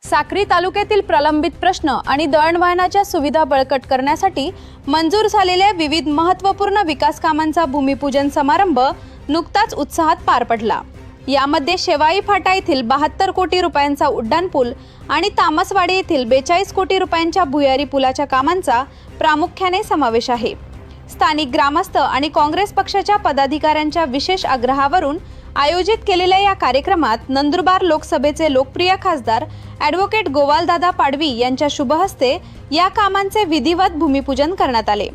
साक्री तालुक्यातील प्रलंबित प्रश्न आणि दळणवळणाच्या सुविधा बळकट करण्यासाठी मंजूर झालेल्या विविध महत्त्वपूर्ण विकास कामांचा भूमिपूजन समारंभ नुकताच उत्साहात पार पडला। यामध्ये शेवाई फाटा येथील 72 कोटी रुपयांचा उड्डाणपूल आणि तामसवाडी येथील 42 कोटी रुपयांच्या भुयारी पुलाच्या कामांचा प्रामुख्याने समावेश आहे। स्थानिक ग्रामस्थ आणि काँग्रेस पक्षाच्या पदाधिकाऱ्यांच्या विशेष आग्रहावरून आयोजित केलेल्या या कार्यक्रमात नंदुरबार लोकसभेचे लोकप्रिय खासदार ॲडव्होकेट गोवालदादा पाडवी यांच्या शुभ हस्ते या कामांचे विधिवत भूमिपूजन करण्यात आले।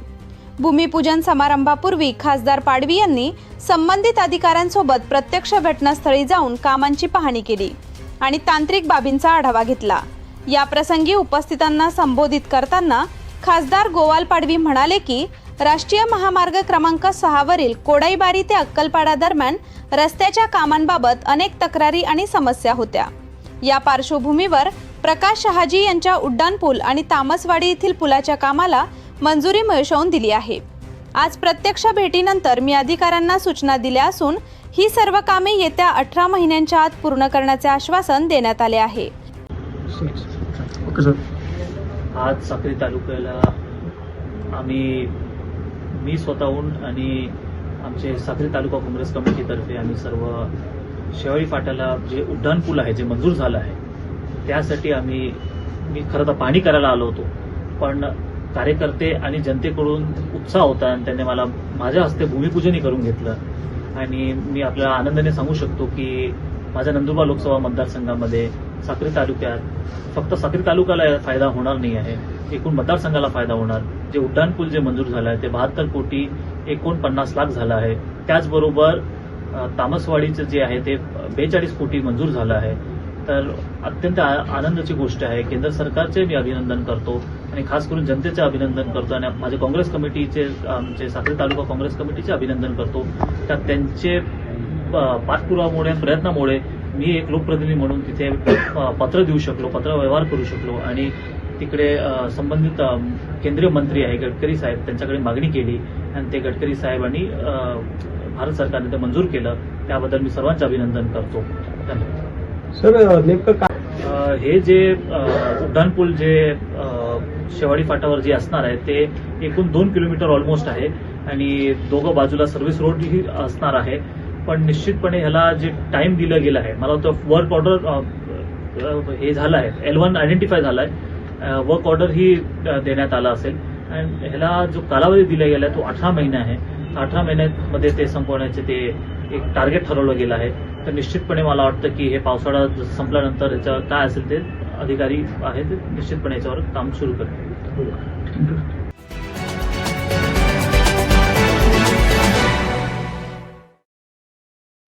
भूमिपूजन समारंभापूर्वी खासदार पाडवी यांनी संबंधित अधिकाऱ्यांसोबत प्रत्यक्ष घटनास्थळी जाऊन कामांची पाहणी केली आणि तांत्रिक बाबींचा आढावा घेतला। या प्रसंगी उपस्थितांना संबोधित करताना खासदार गोवाल पाडवी म्हणाले की राष्ट्रीय महामार्ग क्रमांक 6 वरील कोडाईबारी ते अक्कलपाडा दरम्यान रस्त्याच्या कामांबाबत अनेक तक्रारी आणि समस्या होत्या। या पार्श्वभूमीवर प्रकाश शहाजी यांच्या उड्डाणपूल आणि तामसवाडी येथील पुलाच्या कामाला मंजुरी मिळवून दिली आहे। आज प्रत्यक्ष भेटीनंतर मी अधिकाऱ्यांना सूचना दिल्या असून ही सर्व कामे येत्या 18 महिन्यांच्या आत पूर्ण करण्याचे आश्वासन देण्यात आले आहे। आज साक्री तालुक्याला मी स्वतःहून आणि आमचे साक्री तालुका काँग्रेस कमिटीतर्फे आम्ही सर्व शेवाळी फाट्याला जे उड्डाणपूल आहे जे मंजूर झालं आहे त्यासाठी मी खरं तर पाहणी करायला आलो होतो, पण कार्यकर्ते आणि जनतेकडून उत्साह होता आणि त्यांनी मला माझ्या हस्ते भूमिपूजनही करून घेतलं। आणि मी आपल्याला आनंदाने सांगू शकतो की माझ्या नंदुरबार लोकसभा मतदारसंघामध्ये साक्री तालुक्यात फक्त साक्री तालुक्याला फायदा होणार नाही आहे, एकूण मतदारसंघाला फायदा होणार। जे उड्डाणपूल जे मंजूर झालं आहे ते 72 कोटी 49 लाख झालं आहे। त्याचबरोबर तामसवाडीचं जे आहे ते 42 कोटी मंजूर झालं आहे। तर अत्यंत आनंदाची गोष्ट आहे। केंद्र सरकारचे मी अभिनंदन करतो आणि खास करून जनतेचे अभिनंदन करतो आणि माझे काँग्रेस कमिटीचे आमचे साक्री तालुका काँग्रेस कमिटीचे अभिनंदन करतो। तर त्यांचे पाठपुराव्यामुळे प्रयत्नामुळे मी एक लोकप्रतिनिधी म्हणून तिथे पत्र देऊ शकलो, पत्रव्यवहार करू शकलो आणि तिकडे संबंधित केंद्रीय मंत्री आहे गडकरी साहेब त्यांच्याकडे मागणी केली आणि ते गडकरी साहेबांनी भारत सरकारने ते मंजूर केलं। त्याबद्दल मी सर्वांचे अभिनंदन करतो। धन्यवाद सर। नेमकं हे जे उड्डाणपूल जे शेवाळी फाटावर जे असणार आहे ते एकूण 2 किलोमीटर ऑलमोस्ट आहे आणि दोघं बाजूला सर्व्हिस रोड ही असणार आहे। पण निश्चितपणे ह्याला जे टाइम दिलं गेलं आहे, मला वाटतं वर्क ऑर्डर हे झालं आहे, L1 आयडेंटिफाय झाला आहे, वर्क ऑर्डर ही देण्यात आला असेल आणि ह्याला जो कालावधी दिला गेला आहे तो 18 महिने आहे। 18 महिन्यामध्ये ते संपवण्याचे ते एक टार्गेट ठरवलं गेलं आहे। तर निश्चितपणे मला वाटतं की हे पावसाळा संपल्यानंतर ह्याचं काय असेल ते अधिकारी आहेत निश्चितपणे याच्यावर काम सुरू करतील।